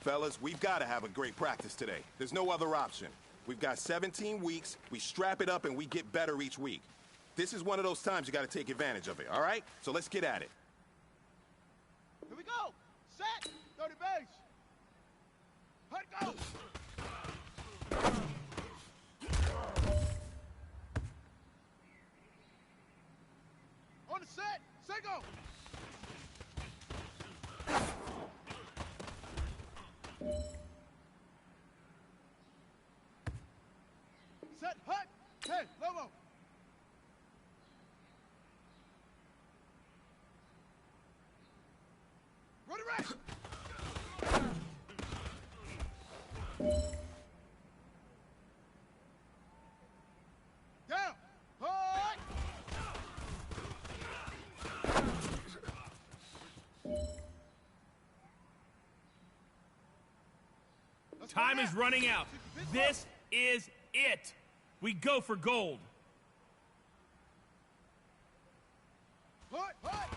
Fellas, we've got to have a great practice today. There's no other option. We've got 17 weeks, we strap it up, and we get better each week. This is one of those times you got to take advantage of it, all right? So let's get at it. Here we go. Set. 30 base. Hut go. On the set. Set go. Set. Hut. Hey, Lobo. Ready, right. Down. Hut. Time is running out. This is it. We go for gold. Hut. Hut.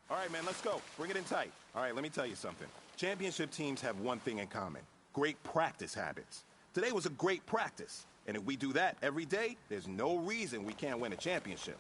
All right, man, let's go. Bring it in tight. All right, let me tell you something. Championship teams have one thing in common: great practice habits. Today was a great practice, and if we do that every day, there's no reason we can't win a championship.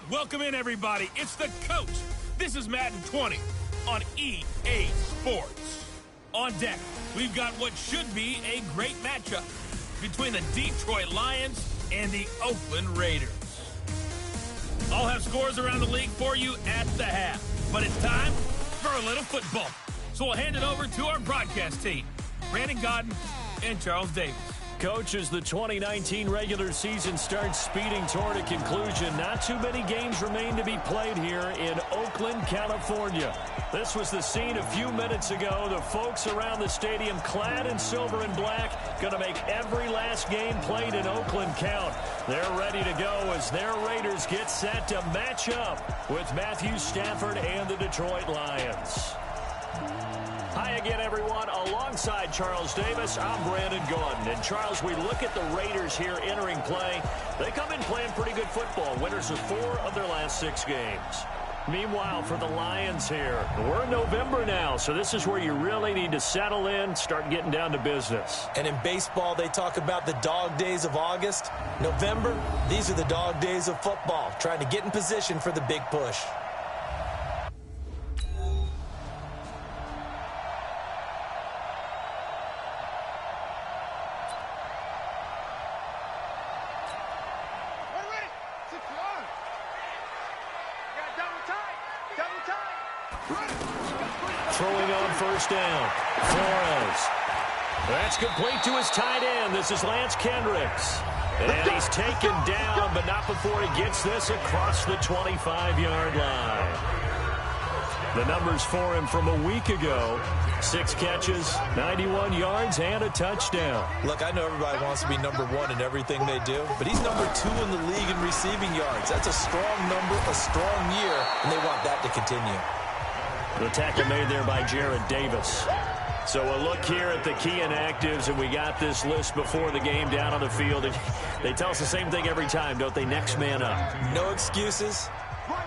Welcome in, everybody. It's the coach. This is Madden 20 on EA Sports. On deck, we've got what should be a great matchup between the Detroit Lions and the Oakland Raiders. I'll have scores around the league for you at the half, but it's time for a little football. So we'll hand it over to our broadcast team, Brandon Godden and Charles Davis. Coach, as the 2019 regular season starts speeding toward a conclusion, not too many games remain to be played here in Oakland, California. This was the scene a few minutes ago. The folks around the stadium clad in silver and black going to make every last game played in Oakland count. They're ready to go as their Raiders get set to match up with Matthew Stafford and the Detroit Lions. Hi again, everyone. Alongside Charles Davis, I'm Brandon Gordon. And Charles, we look at the Raiders here entering play. They come in playing pretty good football. Winners of 4 of their last 6 games. Meanwhile, for the Lions here, we're in November now, so this is where you really need to settle in, start getting down to business. And in baseball, they talk about the dog days of August. November, these are the dog days of football, trying to get in position for the big push. Throwing on first down. Flores. That's complete to his tight end. This is Lance Kendricks. And he's taken down, but not before he gets this across the 25-yard line. The numbers for him from a week ago: 6 catches, 91 yards, and a touchdown. Look, I know everybody wants to be number 1 in everything they do, but he's number 2 in the league in receiving yards. That's a strong number, a strong year, and they want that to continue. The tackle made there by Jared Davis. So a look here at the key inactives, and we got this list before the game down on the field. And they tell us the same thing every time, don't they? Next man up. No excuses.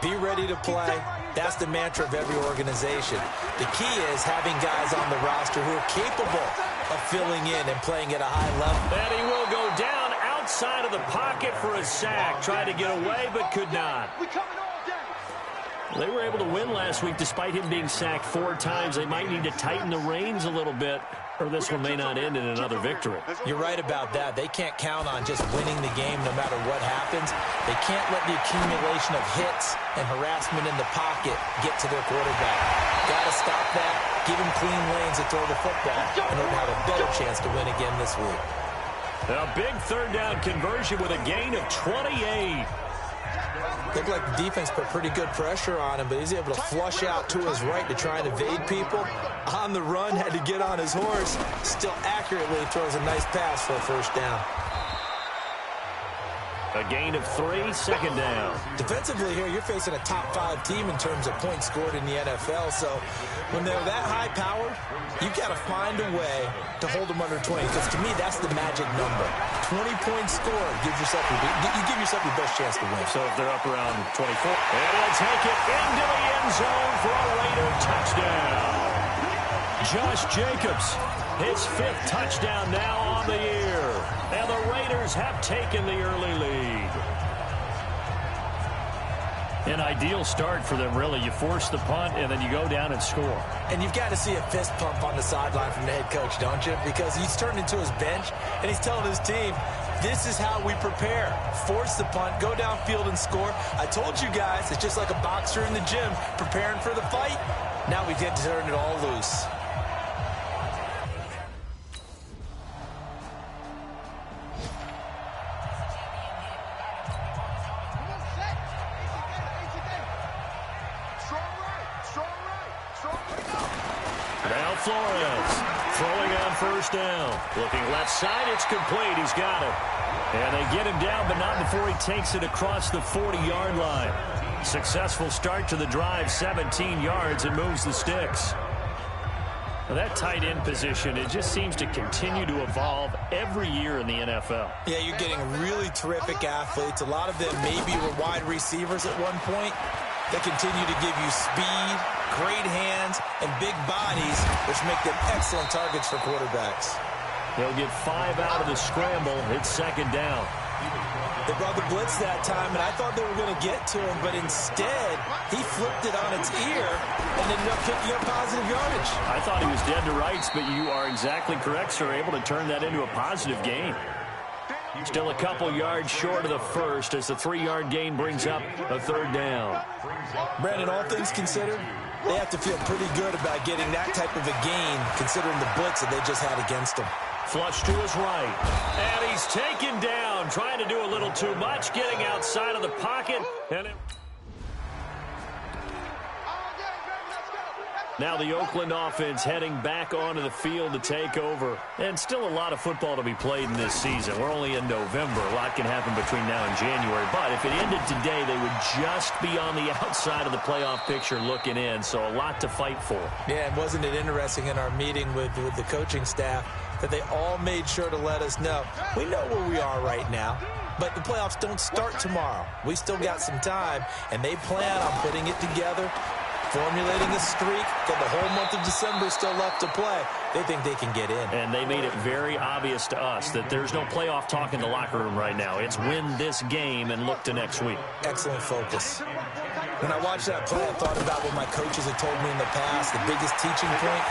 Be ready to play. That's the mantra of every organization. The key is having guys on the roster who are capable of filling in and playing at a high level. And he will go down outside of the pocket for a sack. Tried to get away, but could not. They were able to win last week despite him being sacked 4 times. They might need to tighten the reins a little bit, or this one may not end in another victory. You're right about that. They can't count on just winning the game no matter what happens. They can't let the accumulation of hits and harassment in the pocket get to their quarterback. Got to stop that. Give him clean lanes to throw the football in order to have a better chance to win again this week. A big third down conversion with a gain of 28. Looked like the defense put pretty good pressure on him, but he's able to flush out to his right to try and evade people. On the run, had to get on his horse. Still accurately throws a nice pass for a first down. A gain of 3, second down. Defensively here, you're facing a top 5 team in terms of points scored in the NFL. So when they're that high powered, you've got to find a way to hold them under 20. Because to me, that's the magic number. 20 points scored gives yourself you give yourself your best chance to win. So if they're up around 24, and he'll take it into the end zone for a Raider touchdown. Josh Jacobs, his 5th touchdown now on the year. And the Raiders have taken the early lead. An ideal start for them, really. You force the punt, and then you go down and score. And you've got to see a fist pump on the sideline from the head coach, don't you? Because he's turned into his bench, and he's telling his team, this is how we prepare. Force the punt, go downfield and score. I told you guys, it's just like a boxer in the gym preparing for the fight. Now we get to turn it all loose. Flores throwing on first down. Looking left side, it's complete. He's got it. And they get him down, but not before he takes it across the 40-yard line. Successful start to the drive, 17 yards, and moves the sticks. Now that tight end position, it just seems to continue to evolve every year in the NFL. Yeah, you're getting really terrific athletes. A lot of them maybe were wide receivers at one point. They continue to give you speed, great hands, and big bodies, which make them excellent targets for quarterbacks. They'll get 5 out of the scramble. It's second down. They brought the blitz that time, and I thought they were going to get to him, but instead, he flipped it on its ear and ended up picking up positive yardage. I thought he was dead to rights, but you are exactly correct, sir. Able to turn that into a positive gain. Still a couple yards short of the first as the 3-yard gain brings up a third down. Brandon, all things considered, they have to feel pretty good about getting that type of a gain considering the blitz that they just had against them. Flush to his right. And he's taken down, trying to do a little too much, getting outside of the pocket. And now the Oakland offense heading back onto the field to take over. And still a lot of football to be played in this season. We're only in November. A lot can happen between now and January. But if it ended today, they would just be on the outside of the playoff picture looking in. So a lot to fight for. Yeah, and wasn't it interesting in our meeting with the coaching staff that they all made sure to let us know, we know where we are right now, but the playoffs don't start tomorrow. We still got some time, and they plan on putting it together, formulating a streak, that the whole month of December is still left to play. They think they can get in. And they made it very obvious to us that there's no playoff talk in the locker room right now. It's win this game and look to next week. Excellent focus. When I watched that play, I thought about what my coaches had told me in the past. The biggest teaching point,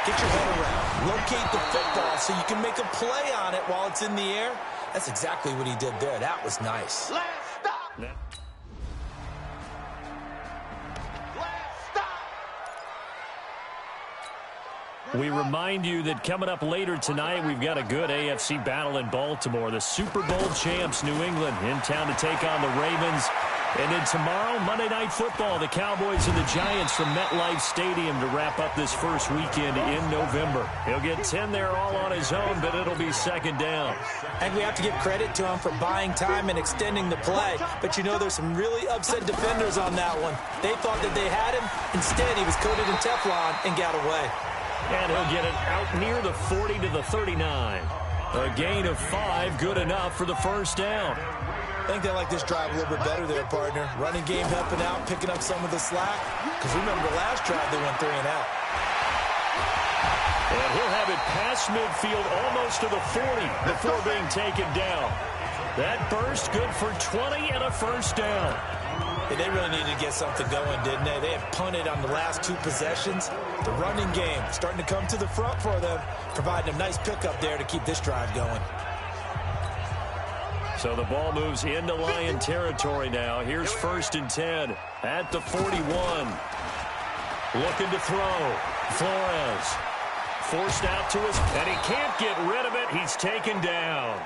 get your head around. Locate the football so you can make a play on it while it's in the air. That's exactly what he did there. That was nice. Last stop. Yeah. We remind you that coming up later tonight, we've got a good AFC battle in Baltimore. The Super Bowl champs, New England, in town to take on the Ravens. And then tomorrow, Monday Night Football, the Cowboys and the Giants from MetLife Stadium to wrap up this first weekend in November. He'll get 10 there all on his own, but it'll be second down. And we have to give credit to him for buying time and extending the play. But you know there's some really upset defenders on that one. They thought that they had him. Instead, he was coated in Teflon and got away. And he'll get it out near the 40 to the 39. A gain of 5, good enough for the first down. I think they like this drive a little bit better there, partner. Running game helping out, picking up some of the slack. Because remember the last drive, they went 3 and out. And he'll have it past midfield almost to the 40 before being taken down. That burst good for 20 and a first down. And they really needed to get something going, didn't they? They have punted on the last 2 possessions. The running game starting to come to the front for them, providing a nice pickup there to keep this drive going. So the ball moves into Lion territory now. Here's first and 10 at the 41. Looking to throw. Flores forced out to his, and he can't get rid of it. He's taken down.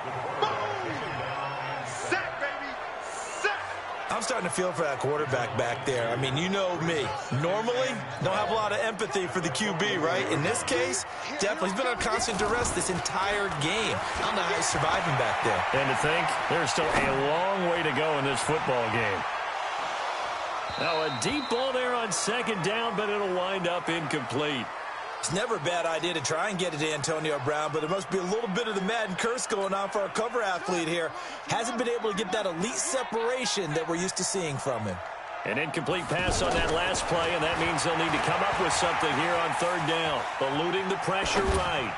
Sack, baby! Sack! I'm starting to feel for that quarterback back there. I mean, you know me. Normally, don't have a lot of empathy for the QB, right? In this case, definitely. He's been on constant duress this entire game. I don't know how he's surviving back there. And to think, there's still a long way to go in this football game. Now, a deep ball there on second down, but it'll wind up incomplete. It's never a bad idea to try and get it to Antonio Brown, but there must be a little bit of the Madden curse going on for our cover athlete here. Hasn't been able to get that elite separation that we're used to seeing from him. An incomplete pass on that last play, and that means they'll need to come up with something here on third down. Eluding the pressure right.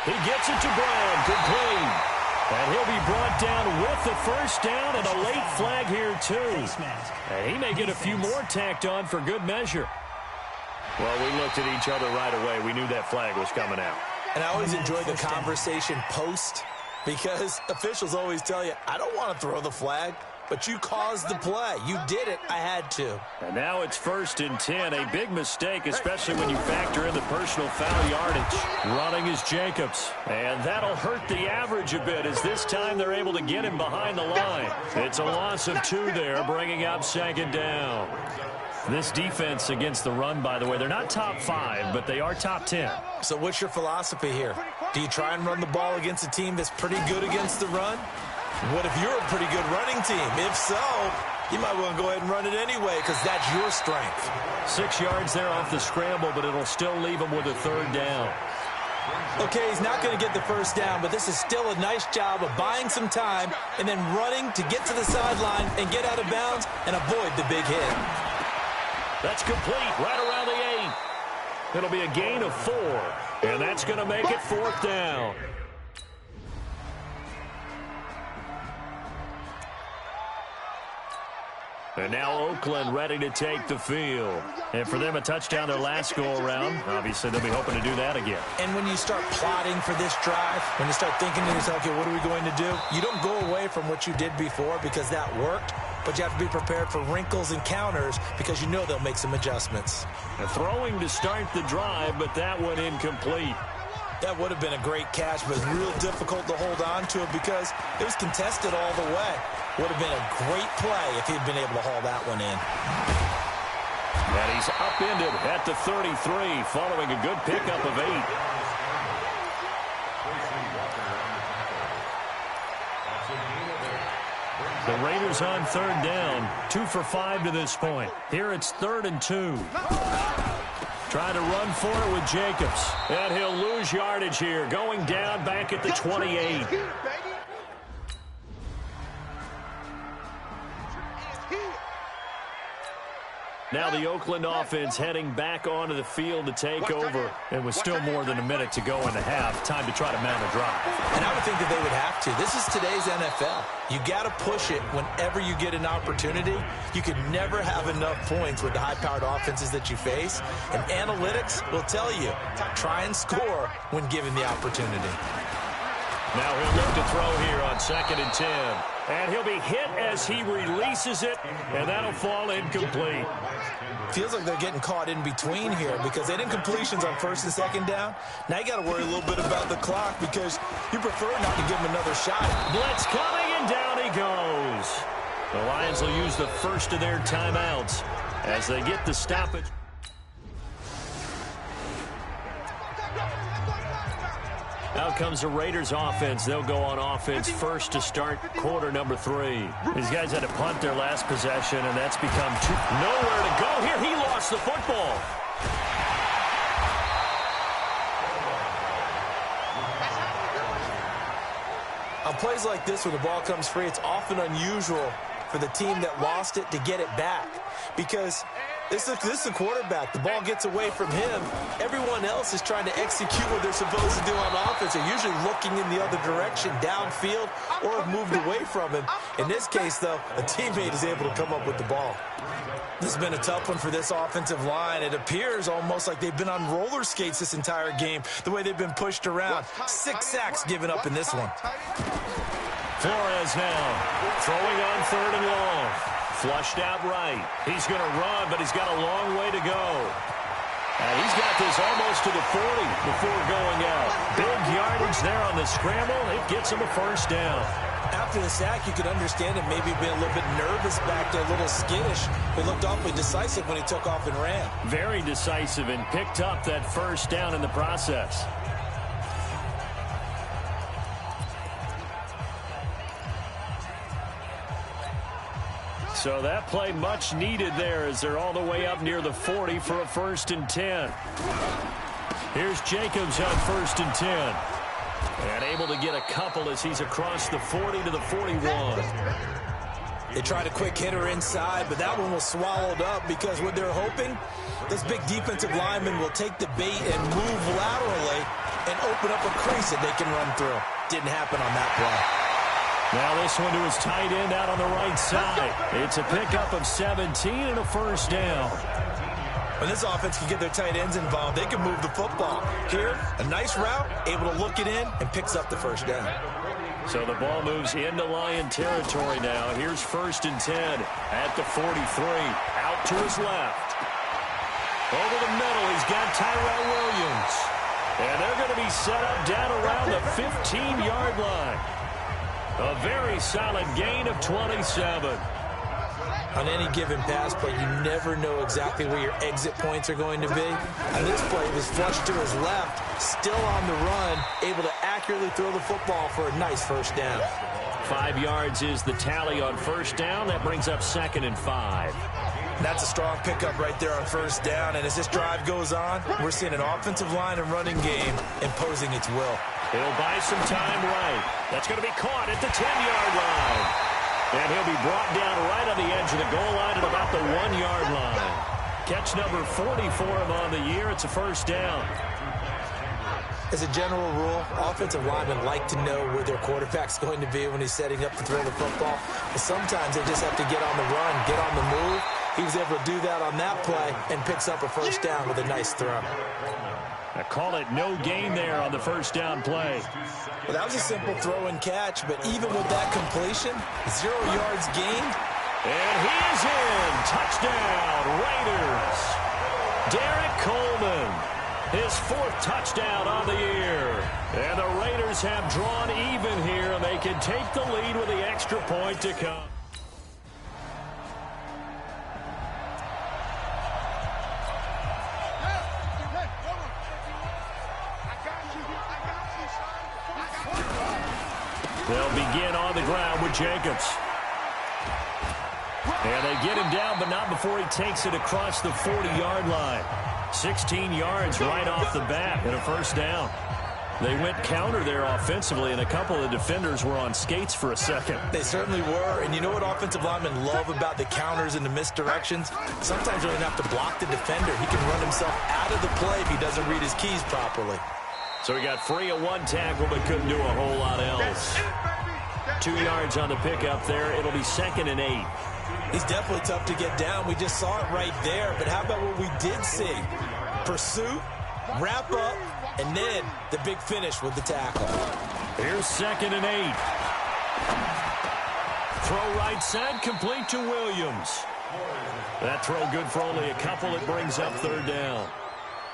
He gets it to Brown, complete. And he'll be brought down with the first down and a late flag here, too. And he may get a few more tacked on for good measure. Well, we looked at each other right away. We knew that flag was coming out. And I always enjoy the conversation post because officials always tell you, I don't want to throw the flag, but you caused the play. You did it. I had to. And now it's first and 10. A big mistake, especially when you factor in the personal foul yardage. Running is Jacobs. And that'll hurt the average a bit as this time they're able to get him behind the line. It's a loss of 2 there, bringing up second down. This defense against the run, by the way, they're not top 5, but they are top 10. So what's your philosophy here? Do you try and run the ball against a team that's pretty good against the run? What if you're a pretty good running team? If so, you might want to go ahead and run it anyway because that's your strength. 6 yards there off the scramble, but it'll still leave him with a third down. Okay, he's not going to get the first down, but this is still a nice job of buying some time and then running to get to the sideline and get out of bounds and avoid the big hit. That's complete right around the 8. It'll be a gain of 4, and that's going to make it fourth down. And now Oakland ready to take the field. And for them, a touchdown their last go-around. Obviously, they'll be hoping to do that again. And when you start plotting for this drive, when you start thinking to yourself, okay, what are we going to do? You don't go away from what you did before because that worked, but you have to be prepared for wrinkles and counters because you know they'll make some adjustments. And throwing to start the drive, but that one incomplete. That would have been a great catch, but real difficult to hold on to it because it was contested all the way. Would have been a great play if he'd been able to haul that one in. And he's upended at the 33 following a good pickup of 8. The Raiders on third down, 2 for 5 to this point. Here it's 3rd and 2. Trying to run for it with Jacobs. And he'll lose yardage here, going down back at the 28. Now the Oakland offense heading back onto the field to take over. And with still more than a minute to go in the half, time to try to mount a drive. And I would think that they would have to. This is today's NFL. You got to push it whenever you get an opportunity. You can never have enough points with the high-powered offenses that you face. And analytics will tell you, try and score when given the opportunity. Now he'll look to throw here on 2nd and 10. And he'll be hit as he releases it, and that'll fall incomplete. Feels like they're getting caught in between here because they didn't completions on 1st and 2nd down. Now you got to worry a little bit about the clock because you prefer not to give him another shot. Blitz coming, and down he goes. The Lions will use the first of their timeouts as they get the stoppage. Out comes the Raiders offense. They'll go on offense first to start quarter number 3. These guys had to punt their last possession, and that's become nowhere to go here. He lost the football. On plays like this where the ball comes free, it's often unusual for the team that lost it to get it back because this is the quarterback. The ball gets away from him. Everyone else is trying to execute what they're supposed to do on offense. They're usually looking in the other direction, downfield, or have moved away from him. In this case, though, a teammate is able to come up with the ball. This has been a tough one for this offensive line. It appears almost like they've been on roller skates this entire game, the way they've been pushed around. 6 sacks given up in this one. Flores now throwing on 3rd and long. Flushed out right. He's going to run, but he's got a long way to go. And he's got this almost to the 40 before going out. Big yardage there on the scramble. It gets him a first down. After the sack, you could understand him maybe being a little bit nervous back there, a little skittish. He looked awfully decisive when he took off and ran. Very decisive and picked up that first down in the process. So that play much needed there as they're all the way up near the 40 for a 1st and 10. Here's Jacobs on 1st and 10. And able to get a couple as he's across the 40 to the 41. They tried a quick hitter inside, but that one was swallowed up because what they're hoping, this big defensive lineman will take the bait and move laterally and open up a crease that they can run through. Didn't happen on that play. Now this one to his tight end out on the right side. It's a pickup of 17 and a first down. When this offense can get their tight ends involved, they can move the football. Here, a nice route, able to look it in, and picks up the first down. So the ball moves into Lion territory now. Here's 1st and 10 at the 43. Out to his left. Over the middle, he's got Tyrell Williams. And they're going to be set up down around the 15-yard line. A very solid gain of 27. On any given pass play, you never know exactly where your exit points are going to be. On this play, he was flushed to his left, still on the run, able to accurately throw the football for a nice first down. 5 yards is the tally on first down. That brings up 2nd and 5. That's a strong pickup right there on first down. And as this drive goes on, we're seeing an offensive line and running game imposing its will. He'll buy some time right. That's going to be caught at the 10-yard line. And he'll be brought down right on the edge of the goal line at about the 1-yard line. Catch number 40 for him on the year. It's a first down. As a general rule, offensive linemen like to know where their quarterback's going to be when he's setting up to throw the football. But sometimes they just have to get on the run, get on the move. He was able to do that on that play and picks up a first down with a nice throw. I call it no gain there on the first down play. Well, that was a simple throw and catch, but even with that completion, 0 yards gained. And he is in. Touchdown, Raiders. Derek Coleman, his 4th touchdown on the year. And the Raiders have drawn even here, and they can take the lead with the extra point to come. They'll begin on the ground with Jacobs. And they get him down, but not before he takes it across the 40-yard line. 16 yards right off the bat and a first down. They went counter there offensively, and a couple of defenders were on skates for a second. They certainly were, and you know what offensive linemen love about the counters and the misdirections? Sometimes you don't have to block the defender. He can run himself out of the play if he doesn't read his keys properly. So he got free of 1 tackle, but couldn't do a whole lot else. 2 yards on the pickup there. It'll be 2nd and 8. He's definitely tough to get down. We just saw it right there. But how about what we did see? Pursuit, wrap up, and then the big finish with the tackle. Here's 2nd and 8. Throw right side, complete to Williams. That throw good for only a couple. It brings up 3rd down.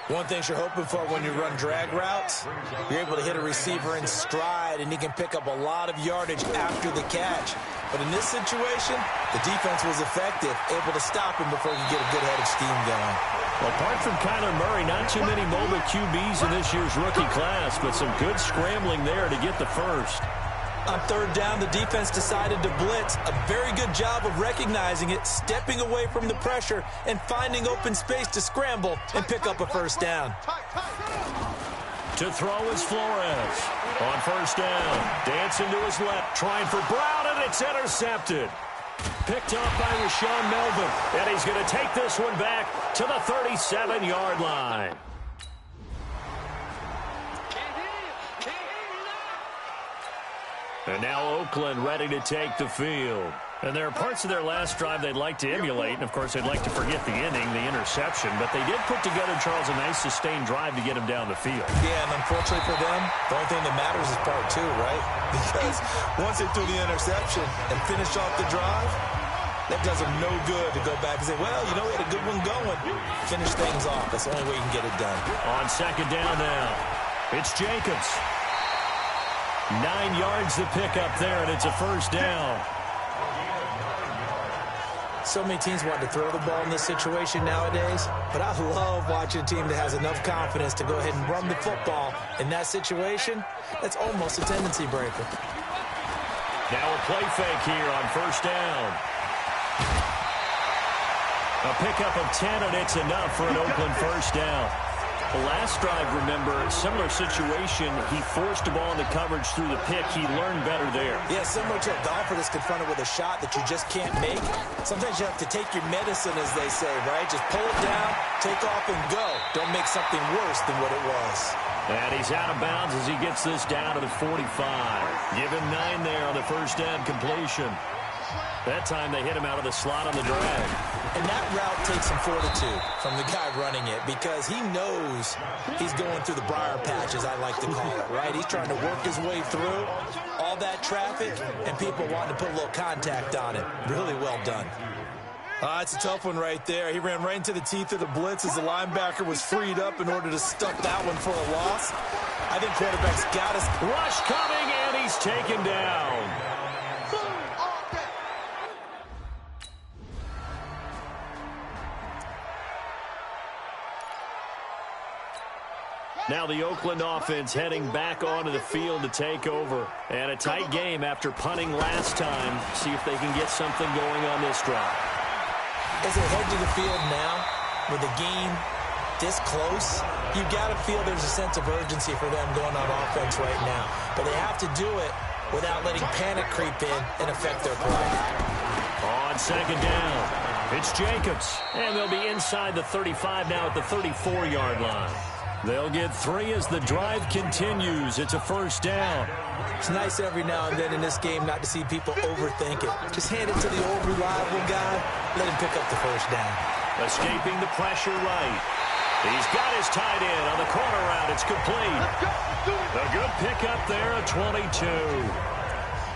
One thing you're hoping for when you run drag routes, you're able to hit a receiver in stride, and he can pick up a lot of yardage after the catch. But in this situation, the defense was effective, able to stop him before he could get a good head of steam going. Well, apart from Kyler Murray, not too many mobile QBs in this year's rookie class, but some good scrambling there to get the first. On third down, the defense decided to blitz. A very good job of recognizing it, stepping away from the pressure, and finding open space to scramble and pick up a first down. To throw is Flores. On first down, dancing to his left, trying for Brown, and it's intercepted. Picked off by Rashawn Melvin, and he's going to take this one back to the 37-yard line. And now Oakland ready to take the field. And there are parts of their last drive they'd like to emulate. And, of course, they'd like to forget the inning, the interception. But they did put together, Charles, a nice sustained drive to get him down the field. Yeah, and unfortunately for them, the only thing that matters is part two, right? Because once they threw the interception and finished off the drive, that does them no good to go back and say, well, you know, we had a good one going. Finish things off. That's the only way you can get it done. On second down now, it's Jacobs. 9 yards to pick up there, and it's a first down. So many teams want to throw the ball in this situation nowadays, but I love watching a team that has enough confidence to go ahead and run the football. In that situation, that's almost a tendency breaker. Now a play fake here on first down. A pickup of 10, and it's enough for an Oakland first down. The last drive, remember, similar situation. He forced the ball into coverage through the pick. He learned better there. Yeah, similar to a golfer that's confronted with a shot that you just can't make. Sometimes you have to take your medicine, as they say, right? Just pull it down, take off, and go. Don't make something worse than what it was. And he's out of bounds as he gets this down to the 45. Give him 9 there on the first down completion. That time they hit him out of the slot on the drag. And that route takes some fortitude from the guy running it because he knows he's going through the briar patch, as I like to call it, right? He's trying to work his way through all that traffic and people wanting to put a little contact on it. Really well done. It's a tough one right there. He ran right into the teeth of the blitz as the linebacker was freed up in order to stuff that one for a loss. I think quarterback's got us. Rush coming, and he's taken down. Now the Oakland offense heading back onto the field to take over. And a tight game after punting last time. See if they can get something going on this drive. As they head to the field now, with the game this close, you got to feel there's a sense of urgency for them going on offense right now. But they have to do it without letting panic creep in and affect their play. On second down, it's Jacobs. And they'll be inside the 35 now at the 34-yard line. They'll get 3 as the drive continues. It's a first down. It's nice every now and then in this game not to see people overthink it. Just hand it to the old reliable guy. Let him pick up the first down. Escaping the pressure right. He's got his tight end on the corner route. It's complete. A good pickup there at 22.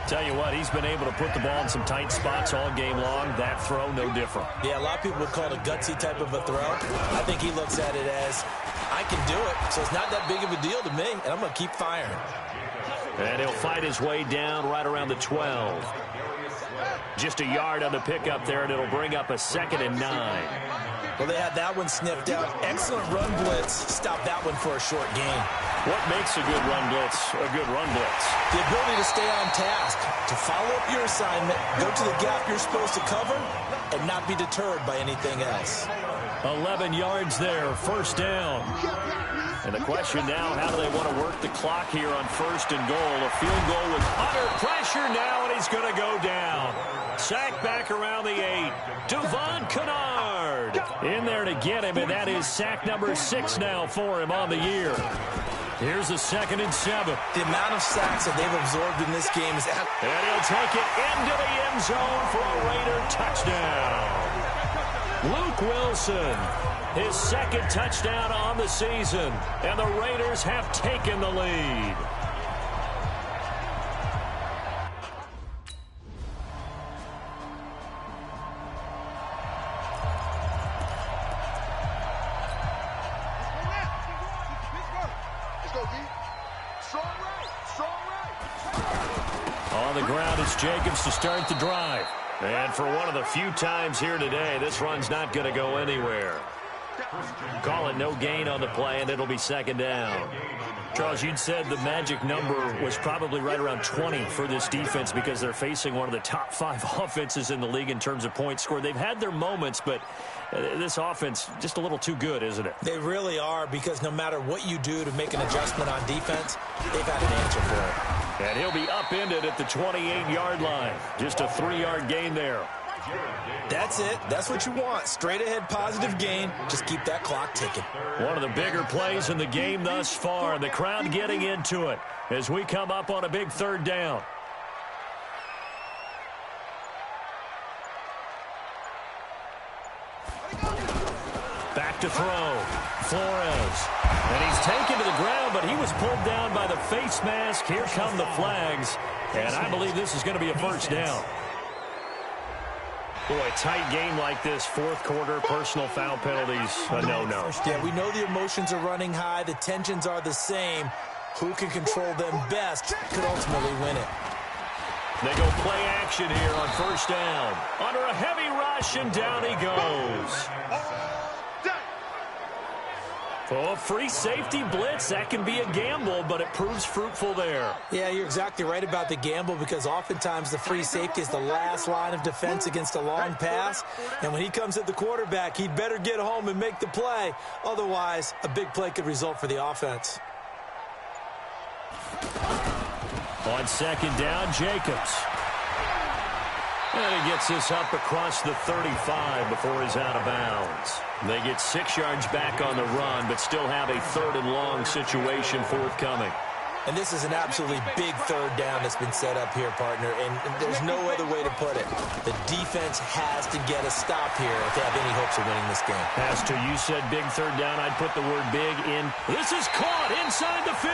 Tell you what, he's been able to put the ball in some tight spots all game long. That throw, no different. Yeah, a lot of people would call it a gutsy type of a throw. I think he looks at it as, I can do it, so it's not that big of a deal to me, and I'm going to keep firing. And he'll fight his way down right around the 12. Just a yard on the pickup there, and it'll bring up a 2nd and 9. Well, they had that one sniffed out. Excellent run blitz. Stop that one for a short gain. What makes a good run blitz a good run blitz? The ability to stay on task, to follow up your assignment, go to the gap you're supposed to cover, and not be deterred by anything else. 11 yards there, first down. And the question now, how do they want to work the clock here on 1st and goal? A field goal with under pressure now, and he's going to go down. Sacked back around the 8. Devon Kennard in there to get him, and that is sack number 6 now for him on the year. Here's a 2nd and 7. The amount of sacks that they've absorbed in this game is... And he'll take it into the end zone for a Raider touchdown. Luke Wilson, his 2nd touchdown on the season, and the Raiders have taken the lead. On the ground, it's Jacobs to start the drive. And for one of the few times here today, this run's not going to go anywhere. Call it no gain on the play, and it'll be second down. Charles, you'd said the magic number was probably right around 20 for this defense because they're facing one of the top 5 offenses in the league in terms of points scored. They've had their moments, but this offense just a little too good, isn't it? They really are, because no matter what you do to make an adjustment on defense, they've got an answer for it. And he'll be upended at the 28-yard line. Just a 3-yard gain there. That's it. That's what you want. Straight ahead positive gain. Just keep that clock ticking. One of the bigger plays in the game thus far. The crowd getting into it as we come up on a big third down. Back to throw. Flores. And he's taken to the ground, but he was pulled down by the face mask. Here come the flags. And I believe this is going to be a first down. Boy, a tight game like this, fourth quarter, personal foul penalties, a no-no. Yeah, we know the emotions are running high. The tensions are the same. Who can control them best could ultimately win it. They go play action here on first down. Under a heavy rush, and down he goes. Oh, free safety blitz. That can be a gamble, but it proves fruitful there. Yeah, you're exactly right about the gamble, because oftentimes the free safety is the last line of defense against a long pass. And when he comes at the quarterback, he'd better get home and make the play. Otherwise, a big play could result for the offense. On second down, Jacobs. And he gets this up across the 35 before he's out of bounds. They get 6 yards back on the run, but still have a third and long situation forthcoming. And this is an absolutely big third down that's been set up here, partner, and there's no other way to put it. The defense has to get a stop here if they have any hopes of winning this game. As to you said big third down, I'd put the word big in. This is caught inside the 15.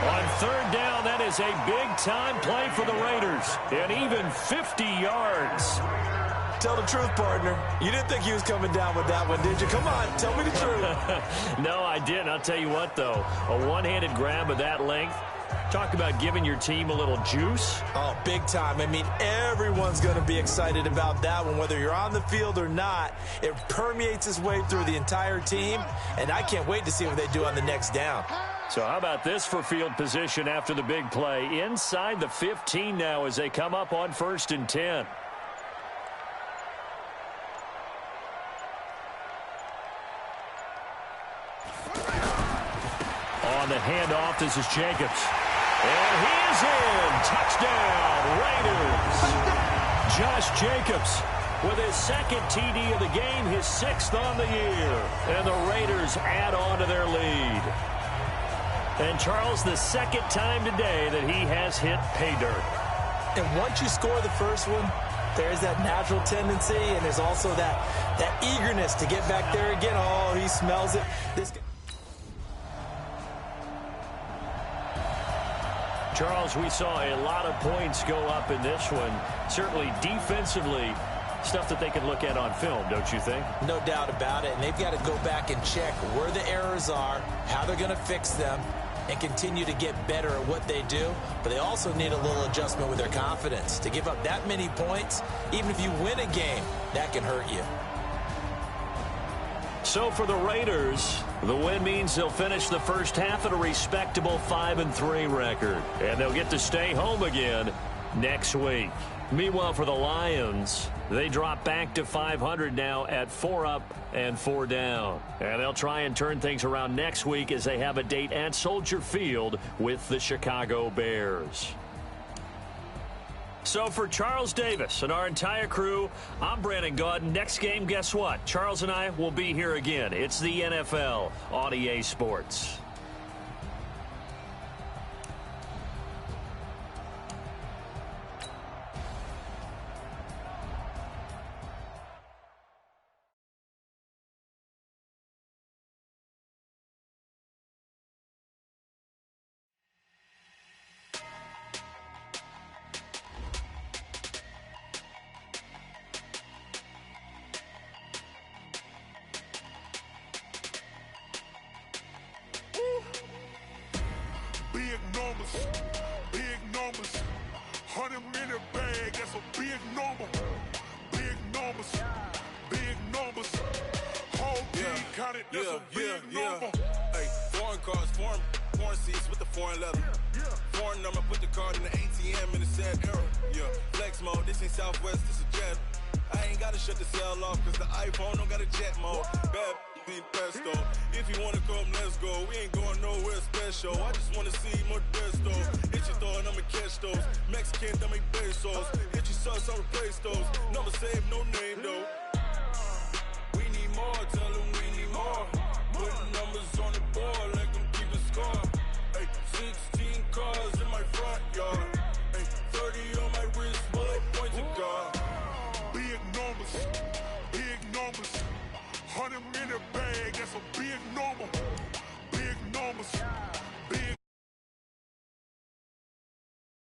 On third down, that is a big-time play for the Raiders. And even 50 yards. Tell the truth, partner. You didn't think he was coming down with that one, did you? Come on, tell me the truth. No, I didn't. I'll tell you what, though. A one-handed grab of that length. Talk about giving your team a little juice. Oh, big time. I mean, everyone's going to be excited about that one, whether you're on the field or not. It permeates its way through the entire team, and I can't wait to see what they do on the next down. So how about this for field position after the big play? Inside the 15 now as they come up on 1st and 10. On the handoff, this is Jacobs. And he is in. Touchdown, Raiders. Josh Jacobs with his second TD of the game, his 6th on the year. And the Raiders add on to their lead. And Charles, the second time today that he has hit pay dirt. And once you score the first one, there's that natural tendency, and there's also that eagerness to get back there again. Oh, he smells it. Charles, we saw a lot of points go up in this one. Certainly defensively, stuff that they can look at on film, don't you think? No doubt about it. And they've got to go back and check where the errors are, how they're going to fix them, and continue to get better at what they do. But they also need a little adjustment with their confidence. To give up that many points, even if you win a game, that can hurt you. So for the Raiders, the win means they'll finish the first half at a respectable 5-3 record. And they'll get to stay home again next week. Meanwhile, for the Lions, they drop back to 500 now at 4 up and 4 down. And they'll try and turn things around next week as they have a date at Soldier Field with the Chicago Bears. So for Charles Davis and our entire crew, I'm Brandon Gaudin. Next game, guess what? Charles and I will be here again. It's the NFL on EA Sports. it, that's a big number. Hey, foreign cars, foreign seats with the foreign leather. Foreign number, put the card in the ATM in the sad era. Yeah, flex mode, this ain't Southwest, this a jet. I ain't gotta shut the cell off, cause the iPhone don't got a jet mode. Bad be pesto. If you wanna come, let's go. We ain't going nowhere special. I just wanna see more desto. Hit your thought, I'ma catch those. Mexican, dummy pesos. Hit your sauce, I'll replace those. Number save, no name though. We need more, tell them we need more. Putting numbers on the board, like them keep a score. Hey, 16 cars in my front yard. Hey, 30 on my wrist, bullet point to God. Big numbers, big numbers. 100 in the bag, that's a big number.